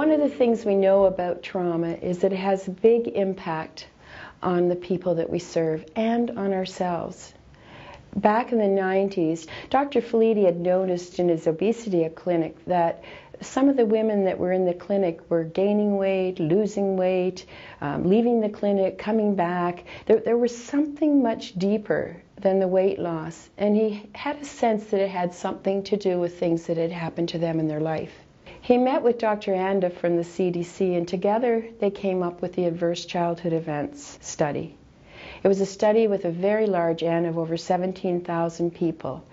One of the things we know about trauma is that it has a big impact on the people that we serve and on ourselves. Back in the 90s, Dr. Felitti had noticed in his obesity clinic that some of the women that were in the clinic were gaining weight, losing weight, leaving the clinic, coming back. There was something much deeper than the weight loss, and he had a sense that it had something to do with things that had happened to them in their life. He met with Dr. Anda from the CDC, and together they came up with the Adverse Childhood Events study. It was a study with a very large N of over 17,000 people.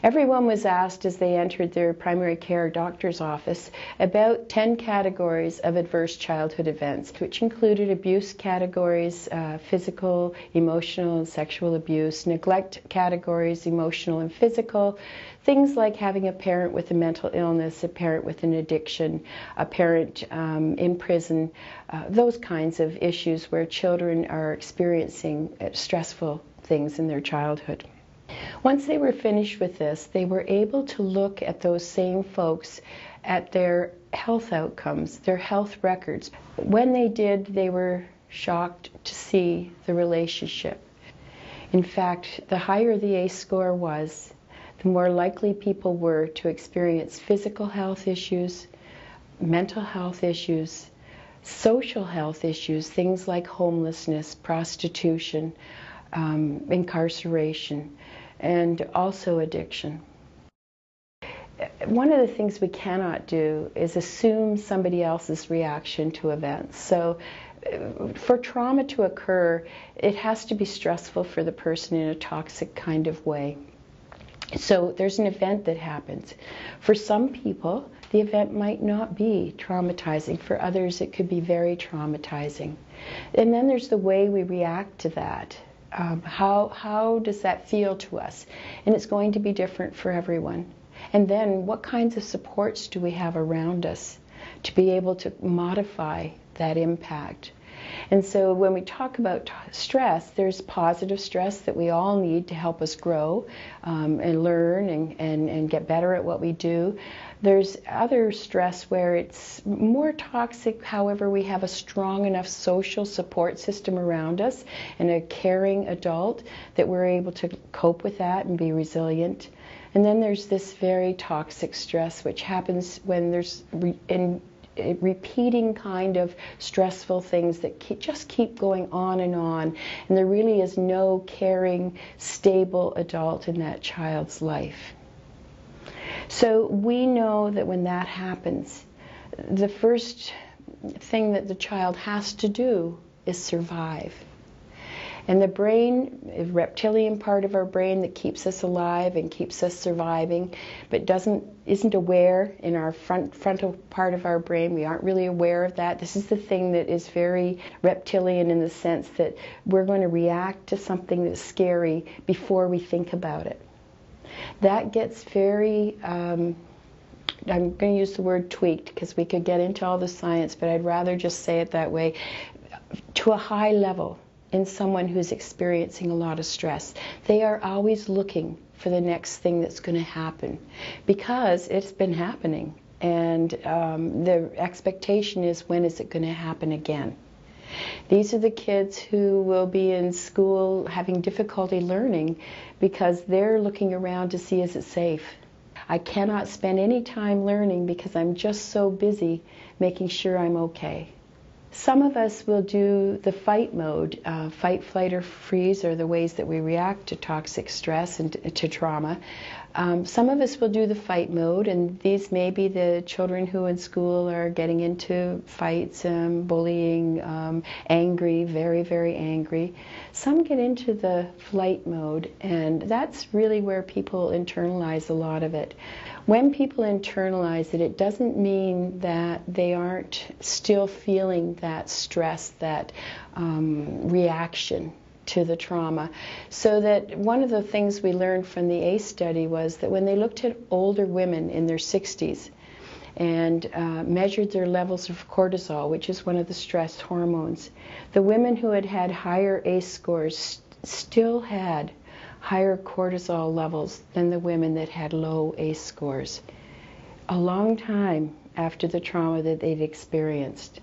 Everyone was asked as they entered their primary care doctor's office about 10 categories of adverse childhood events, which included abuse categories, physical, emotional, and sexual abuse, neglect categories, emotional and physical, things like having a parent with a mental illness, a parent with an addiction, a parent in prison, those kinds of issues where children are experiencing stressful things in their childhood. Once they were finished with this, they were able to look at those same folks at their health outcomes, their health records. When they did, they were shocked to see the relationship. In fact, the higher the ACE score was, the more likely people were to experience physical health issues, mental health issues, social health issues, things like homelessness, prostitution, incarceration, and also addiction. One of the things we cannot do is assume somebody else's reaction to events. So for trauma to occur, it has to be stressful for the person in a toxic kind of way. So there's an event that happens. For some people, the event might not be traumatizing. For others, it could be very traumatizing. And then there's the way we react to that. How does that feel to us? And it's going to be different for everyone. And then what kinds of supports do we have around us to be able to modify that impact? And so when we talk about stress, there's positive stress that we all need to help us grow and learn and get better at what we do. There's other stress where it's more toxic, however, we have a strong enough social support system around us and a caring adult that we're able to cope with that and be resilient. And then there's this very toxic stress, which happens when there's repeating kind of stressful things that just keep going on, and there really is no caring, stable adult in that child's life. So we know that when that happens, the first thing that the child has to do is survive. And the brain, a reptilian part of our brain that keeps us alive and keeps us surviving, but isn't aware in our frontal part of our brain. We aren't really aware of that. This is the thing that is very reptilian in the sense that we're going to react to something that's scary before we think about it. That gets very, I'm going to use the word tweaked because we could get into all the science, but I'd rather just say it that way, to a high level. In someone who's experiencing a lot of stress, they are always looking for the next thing that's going to happen because it's been happening, and the expectation is, when is it going to happen again? These are the kids who will be in school having difficulty learning because they're looking around to see, is it safe? I cannot spend any time learning because I'm just so busy making sure I'm okay. Some of us will do the fight mode. Fight, flight, or freeze are the ways that we react to toxic stress and to trauma. Some of us will do the fight mode, and these may be the children who in school are getting into fights, bullying, angry, very, very angry. Some get into the flight mode, and that's really where people internalize a lot of it. When people internalize it, it doesn't mean that they aren't still feeling that stress, that reaction to the trauma. So that one of the things we learned from the ACE study was that when they looked at older women in their 60s and measured their levels of cortisol, which is one of the stress hormones, the women who had had higher ACE scores still had higher cortisol levels than the women that had low ACE scores. A long time after the trauma that they'd experienced.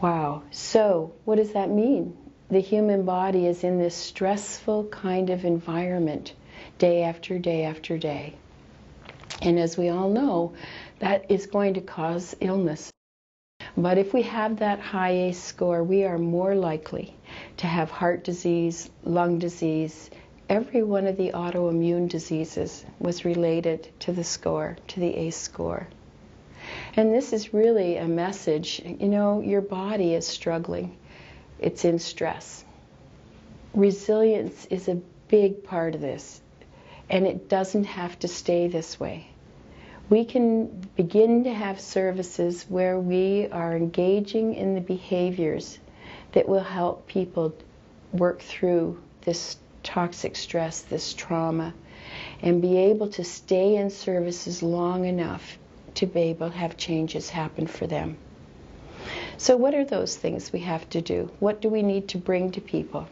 Wow. So what does that mean? The human body is in this stressful kind of environment day after day after day. And as we all know, that is going to cause illness. But if we have that high ACE score, we are more likely to have heart disease, lung disease. Every one of the autoimmune diseases was related to the score, to the ACE score. And this is really a message, you know, your body is struggling. It's in stress. Resilience is a big part of this, and it doesn't have to stay this way. We can begin to have services where we are engaging in the behaviors that will help people work through this toxic stress, this trauma, and be able to stay in services long enough to be able to have changes happen for them. So what are those things we have to do? What do we need to bring to people?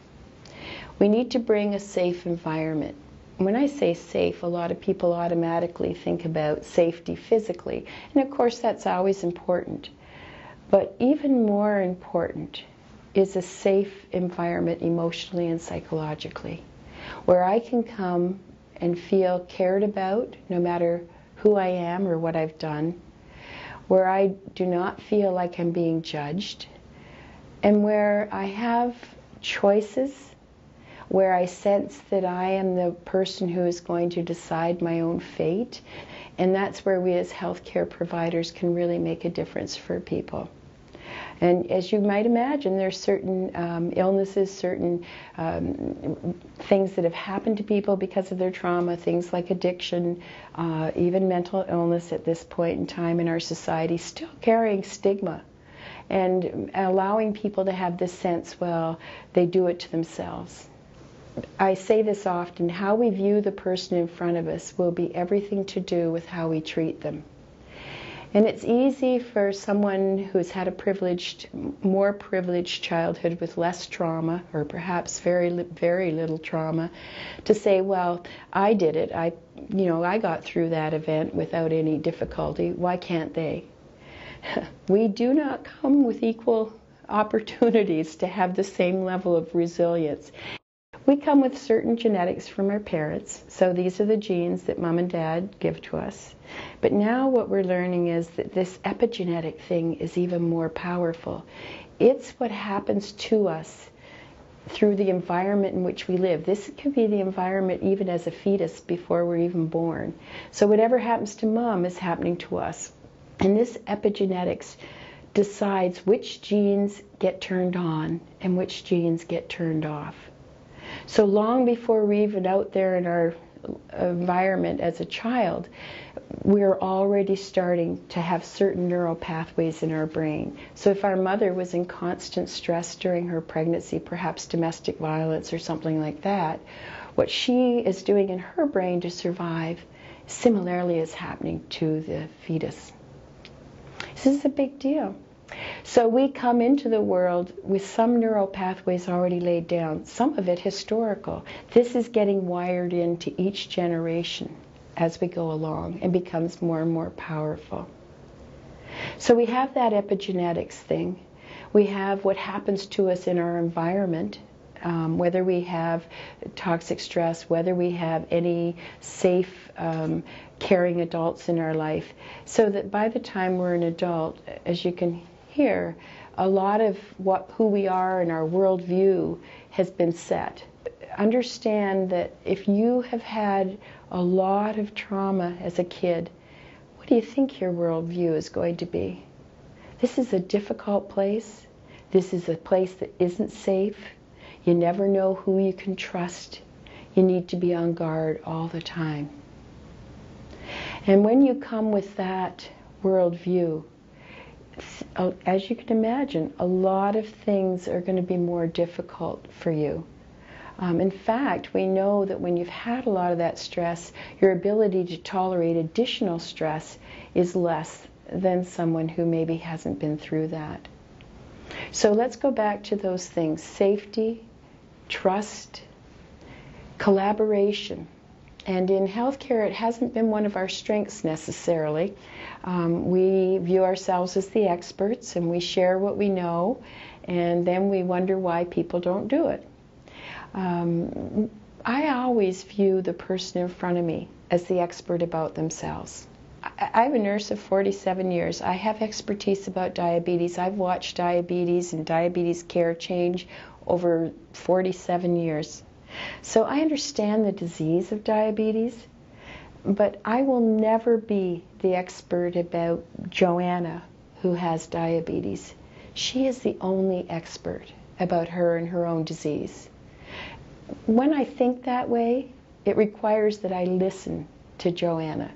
We need to bring a safe environment. When I say safe, a lot of people automatically think about safety physically, and of course that's always important. But even more important is a safe environment emotionally and psychologically, where I can come and feel cared about no matter who I am or what I've done, where I do not feel like I'm being judged, and where I have choices, where I sense that I am the person who is going to decide my own fate. And that's where we as healthcare providers can really make a difference for people. And as you might imagine, there are certain illnesses, certain things that have happened to people because of their trauma, things like addiction, even mental illness at this point in time in our society, still carrying stigma and allowing people to have this sense, well, they do it to themselves. I say this often, how we view the person in front of us will be everything to do with how we treat them. And it's easy for someone who's had a more privileged childhood with less trauma, or perhaps very little trauma, to say, well, I did it. I got through that event without any difficulty. Why can't they? We do not come with equal opportunities to have the same level of resilience. We come with certain genetics from our parents, so these are the genes that mom and dad give to us. But now what we're learning is that this epigenetic thing is even more powerful. It's what happens to us through the environment in which we live. This could be the environment even as a fetus before we're even born. So whatever happens to mom is happening to us. And this epigenetics decides which genes get turned on and which genes get turned off. So long before we're even out there in our environment as a child, we're already starting to have certain neural pathways in our brain. So if our mother was in constant stress during her pregnancy, perhaps domestic violence or something like that, what she is doing in her brain to survive similarly is happening to the fetus. This is a big deal. So we come into the world with some neural pathways already laid down, some of it historical. This is getting wired into each generation as we go along and becomes more and more powerful. So we have that epigenetics thing. We have what happens to us in our environment, whether we have toxic stress, whether we have any safe, caring adults in our life, so that by the time we're an adult, as you can hear, a lot of who we are and our worldview has been set. Understand that if you have had a lot of trauma as a kid, what do you think your worldview is going to be? This is a difficult place. This is a place that isn't safe. You never know who you can trust. You need to be on guard all the time. And when you come with that worldview, as you can imagine, a lot of things are going to be more difficult for you. In fact, we know that when you've had a lot of that stress, your ability to tolerate additional stress is less than someone who maybe hasn't been through that. So let's go back to those things: safety, trust, collaboration. And in healthcare, it hasn't been one of our strengths necessarily. We view ourselves as the experts, and we share what we know, and then we wonder why people don't do it. I always view the person in front of me as the expert about themselves. I'm a nurse of 47 years. I have expertise about diabetes. I've watched diabetes and diabetes care change over 47 years. So I understand the disease of diabetes, but I will never be the expert about Joanna, who has diabetes. She is the only expert about her and her own disease. When I think that way, it requires that I listen to Joanna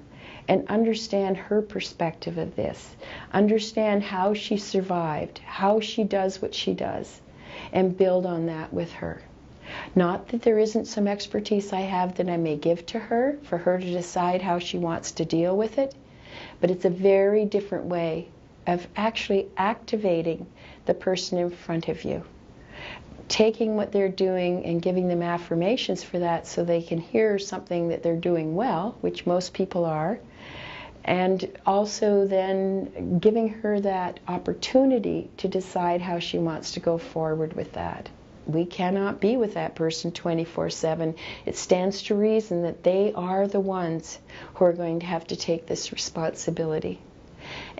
and understand her perspective of this, understand how she survived, how she does what she does, and build on that with her. Not that there isn't some expertise I have that I may give to her for her to decide how she wants to deal with it, but it's a very different way of actually activating the person in front of you. Taking what they're doing and giving them affirmations for that so they can hear something that they're doing well, which most people are, and also then giving her that opportunity to decide how she wants to go forward with that. We cannot be with that person 24/7. It stands to reason that they are the ones who are going to have to take this responsibility.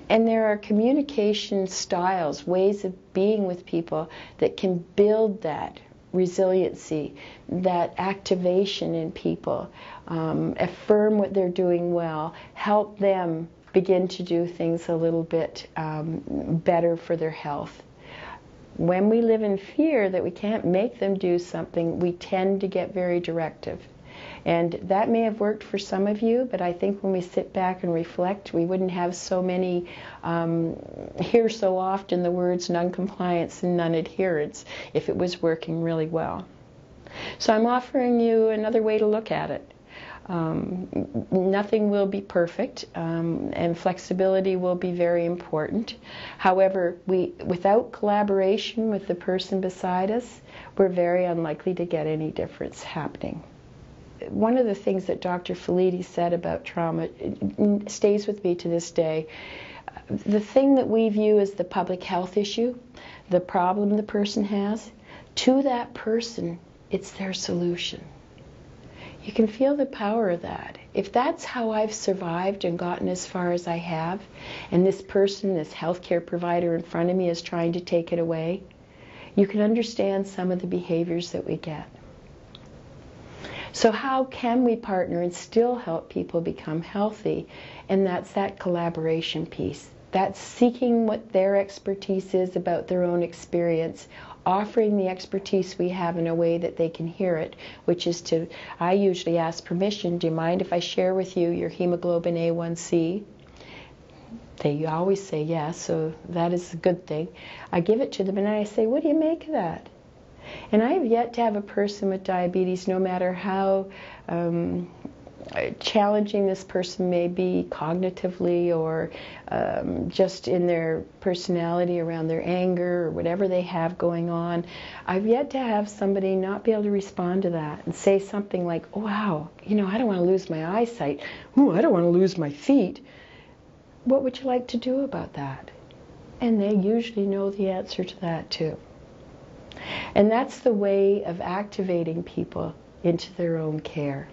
And there are communication styles, ways of being with people that can build that resiliency, that activation in people, affirm what they're doing well, help them begin to do things a little bit better for their health. When we live in fear that we can't make them do something, we tend to get very directive. And that may have worked for some of you, but I think when we sit back and reflect, we wouldn't have so many, hear so often the words non-compliance and non-adherence if it was working really well. So I'm offering you another way to look at it. Nothing will be perfect, and flexibility will be very important. However, without collaboration with the person beside us, we're very unlikely to get any difference happening. One of the things that Dr. Felitti said about trauma stays with me to this day. The thing that we view as the public health issue, the problem the person has, to that person, it's their solution. You can feel the power of that. If that's how I've survived and gotten as far as I have, and this person, this healthcare provider in front of me is trying to take it away, you can understand some of the behaviors that we get. So how can we partner and still help people become healthy? And that's that collaboration piece. That's seeking what their expertise is about their own experience, offering the expertise we have in a way that they can hear it, which is to, I usually ask permission, do you mind if I share with you your hemoglobin A1C? They always say yes, so that is a good thing. I give it to them and I say, what do you make of that? And I have yet to have a person with diabetes, no matter how challenging this person may be cognitively or just in their personality around their anger or whatever they have going on, I've yet to have somebody not be able to respond to that and say something like, oh, wow, you know, I don't want to lose my eyesight. Ooh, I don't want to lose my feet. What would you like to do about that? And they usually know the answer to that too. And that's the way of activating people into their own care.